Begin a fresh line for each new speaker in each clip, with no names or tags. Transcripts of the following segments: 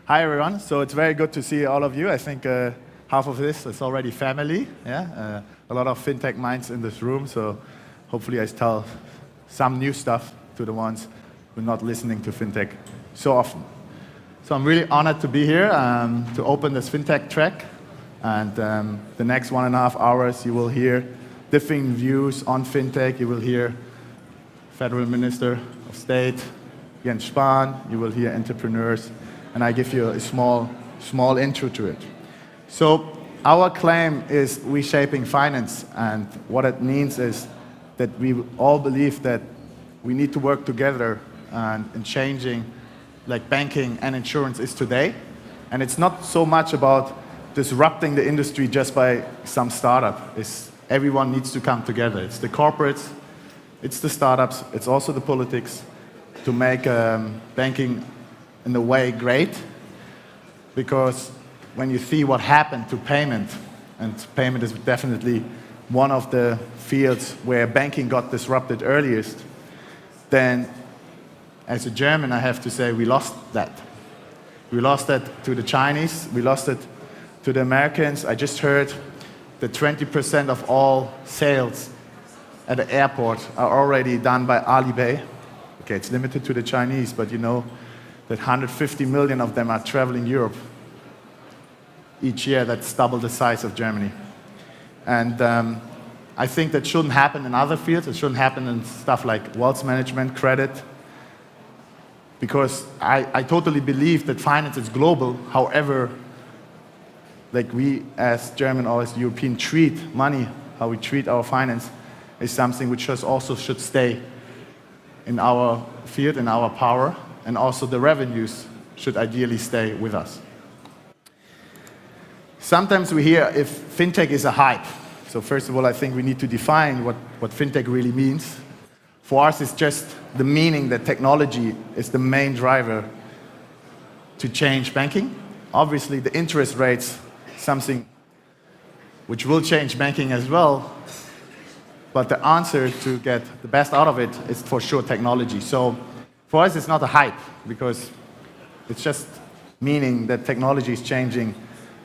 Hi everyone. So it's very good to see all of you. I think half of this is already family. Yeah, a lot of fintech minds in this room. So hopefully I tell some new stuff to the ones who are not listening to fintech so often. So I'm really honored to be here to open this fintech track. And the next 1.5 hours, you will hear different views on fintech. You will hear Federal Minister of State, Jens Spahn. You will hear entrepreneurs. And I give you a small intro to it. So our claim is Reshaping Finance. And what it means is that we all believe that we need to work together in changing like banking and insurance is today. And it's not so much about disrupting the industry just by some startup. Everyone needs to come together. It's the corporates, it's the startups, it's also the politics to make banking in a way great. Because when you see what happened to payment, and payment is definitely one of the fields where banking got disrupted earliest, then as a German, I have to say we lost that. We lost that to the Chinese, we lost it to the Americans. I just heard that 20% of all sales at the airport are already done by Alipay. Okay, it's limited to the Chinese, but you know that 150 million of them are traveling Europe each year. That's double the size of Germany. And I think that shouldn't happen in other fields. It shouldn't happen in stuff like wealth management, credit, because I totally believe that finance is global. However, like we as German or as European treat money, how we treat our finance, is something which also should stay in our field, in our power, and also the revenues should ideally stay with us. Sometimes we hear if fintech is a hype. So first of all, I think we need to define what fintech really means. For us, it's just the meaning that technology is the main driver to change banking. Obviously, the interest rates, something which will change banking as well. But the answer to get the best out of it is for sure technology. So for us, it's not a hype because it's just meaning that technology is changing.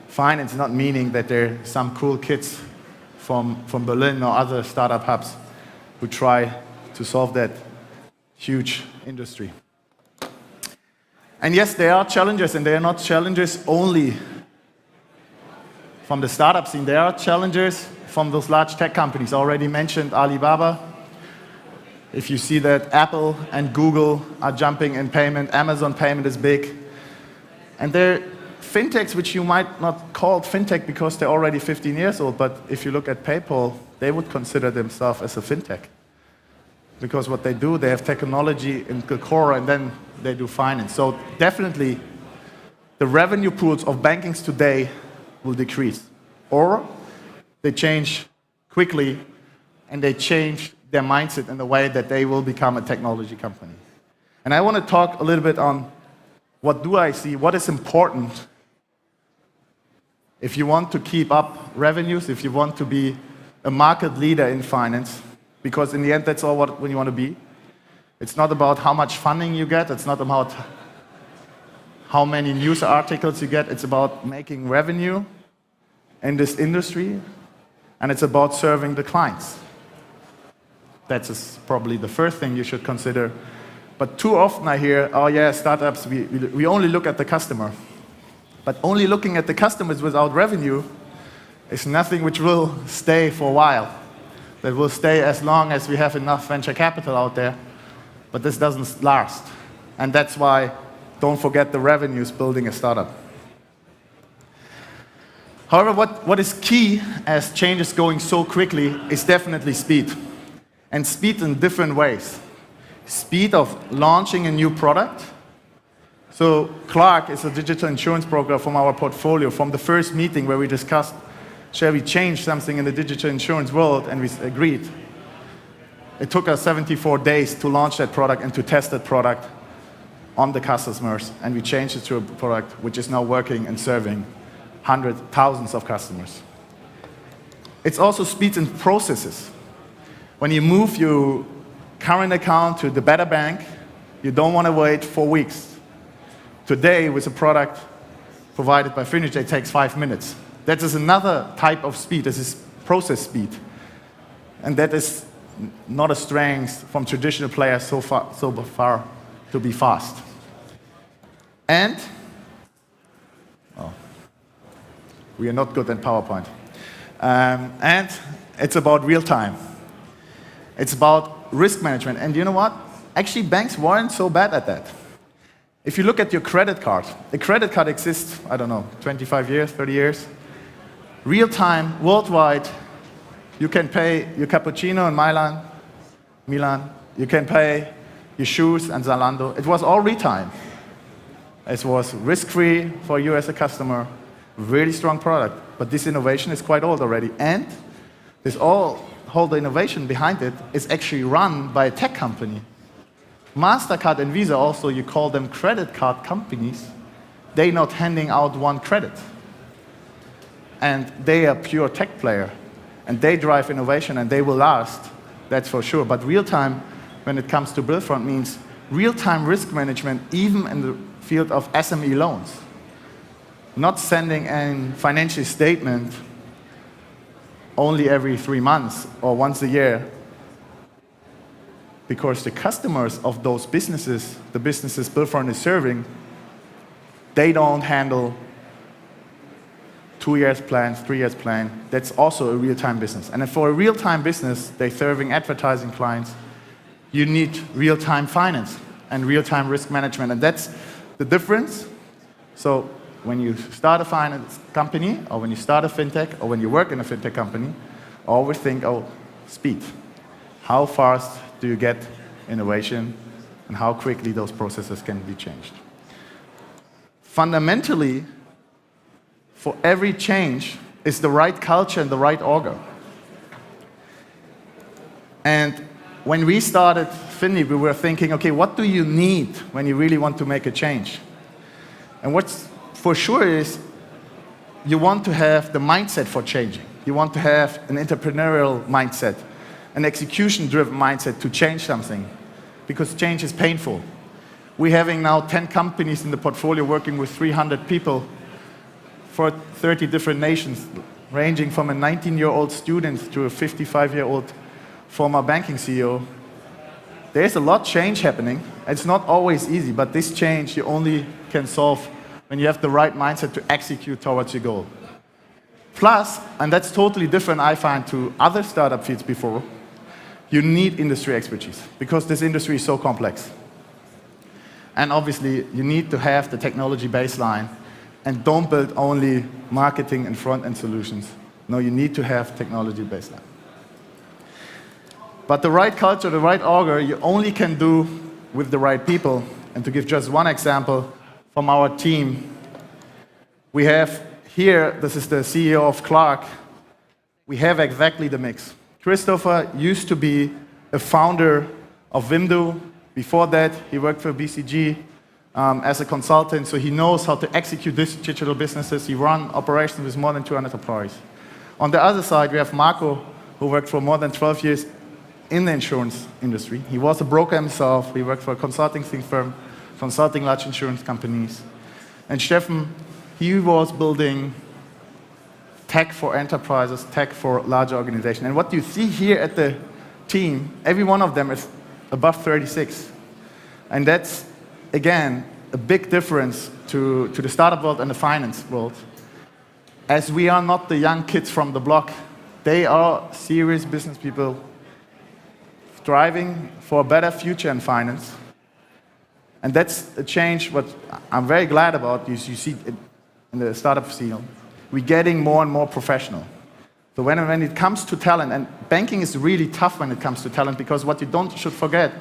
Finance is not meaning that there are some cool kids from Berlin or other startup hubs who try to solve that huge industry. And yes, there are challenges, and they are not challenges only from the startup scene. There are challenges from those large tech companies. I already mentioned Alibaba. If you see that Apple and Google are jumping in payment, Amazon payment is big. And they're fintechs which you might not call fintech because they're already 15 years old, but if you look at PayPal, they would consider themselves as a fintech. Because what they do, they have technology in the core and then they do finance. So definitely the revenue pools of bankings today will decrease. Or they change quickly and they change their mindset in the way that they will become a technology company. And I want to talk a little bit on what do I see, what is important if you want to keep up revenues, if you want to be a market leader in finance, because in the end that's all what you want to be. It's not about how much funding you get, it's not about how many news articles you get, it's about making revenue in this industry, and it's about serving the clients. That's probably the first thing you should consider. But too often I hear, oh yeah, startups, we only look at the customer. But only looking at the customers without revenue is nothing which will stay for a while. That will stay as long as we have enough venture capital out there. But this doesn't last. And that's why don't forget the revenues building a startup. However, what is key as change is going so quickly is definitely speed. And speed in different ways. Speed of launching a new product. So Clark is a digital insurance broker from our portfolio. From the first meeting where we discussed, shall we change something in the digital insurance world, and we agreed. It took us 74 days to launch that product and to test that product on the customers, and we changed it to a product which is now working and serving hundreds, thousands of customers. It's also speed in processes. When you move your current account to the better bank, you don't want to wait 4 weeks. Today, with a product provided by FinLeap, it takes 5 minutes. That is another type of speed. This is process speed. And that is not a strength from traditional players so far to be fast. And, we are not good at PowerPoint. And it's about real time. It's about risk management. And you know what? Actually, banks weren't so bad at that. If you look at your credit card, the credit card exists, I don't know, 25 years, 30 years. Real time, worldwide, you can pay your cappuccino in Milan. You can pay your shoes in Zalando. It was all real time. It was risk-free for you as a customer. Really strong product. But this innovation is quite old already. And this whole the innovation behind it is actually run by a tech company. MasterCard and Visa also, you call them credit card companies. They're not handing out one credit. And they are pure tech player. And they drive innovation and they will last, that's for sure. But real time, when it comes to Billfront, means real-time risk management, even in the field of SME loans. Not sending a financial statement only every 3 months or once a year, because the customers of those businesses, the businesses Billfront is serving, they don't handle 2 years plans, 3 years plan. That's also a real-time business. And for a real-time business, they're serving advertising clients, you need real-time finance and real-time risk management. And that's the difference. So when you start a finance company, or when you start a fintech, or when you work in a fintech company, always think, oh, speed. How fast do you get innovation, and how quickly those processes can be changed? Fundamentally, for every change is the right culture and the right order. And when we started FinLeap, we were thinking, okay, what do you need when you really want to make a change? And what's for sure is you want to have the mindset for changing. You want to have an entrepreneurial mindset, an execution-driven mindset to change something, because change is painful. We're having now 10 companies in the portfolio working with 300 people for 30 different nations, ranging from a 19-year-old student to a 55-year-old former banking CEO. There's a lot of change happening. It's not always easy, but this change you only can solve when you have the right mindset to execute towards your goal. Plus, and that's totally different, I find, to other startup fields before, you need industry expertise, because this industry is so complex. And obviously, you need to have the technology baseline, and don't build only marketing and front-end solutions. No, you need to have technology baseline. But the right culture, the right order, you only can do with the right people. And to give just one example from our team, we have here, this is the CEO of Clark. We have exactly the mix. Christopher used to be a founder of Vimdo. Before that, he worked for BCG as a consultant, so he knows how to execute these digital businesses. He runs operations with more than 200 employees. On the other side, we have Marco, who worked for more than 12 years in the insurance industry. He was a broker himself. He worked for a consulting firm, consulting large insurance companies. And Steffen, he was building tech for enterprises, tech for larger organizations. And what you see here at the team, every one of them is above 36. And that's, again, a big difference to the startup world and the finance world. As we are not the young kids from the block, they are serious business people striving for a better future in finance. And that's a change what I'm very glad about. You see it in the startup scene. We're getting more and more professional. So when it comes to talent, and banking is really tough when it comes to talent, because what you should forget,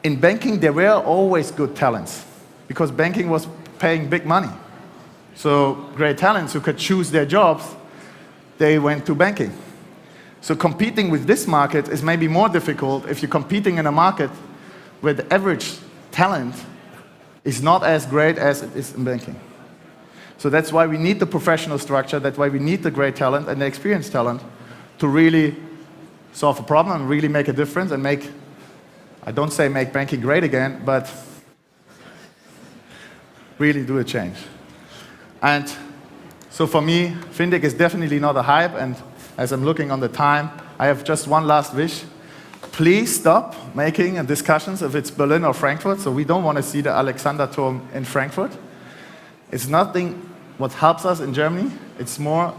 in banking there were always good talents, because banking was paying big money. So great talents who could choose their jobs, they went to banking. So competing with this market is maybe more difficult if you're competing in a market where the average talent is not as great as it is in banking. So that's why we need the professional structure, that's why we need the great talent and the experienced talent to really solve a problem and really make a difference and make, I don't say make banking great again, but really do a change. And so for me, fintech is definitely not a hype, and as I'm looking on the time, I have just one last wish. Please stop making discussions if it's Berlin or Frankfurt, so we don't want to see the Alexanderturm in Frankfurt. It's nothing what helps us in Germany, it's more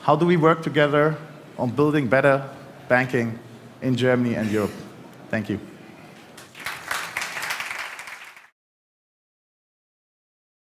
how do we work together on building better banking in Germany and Europe. Thank you.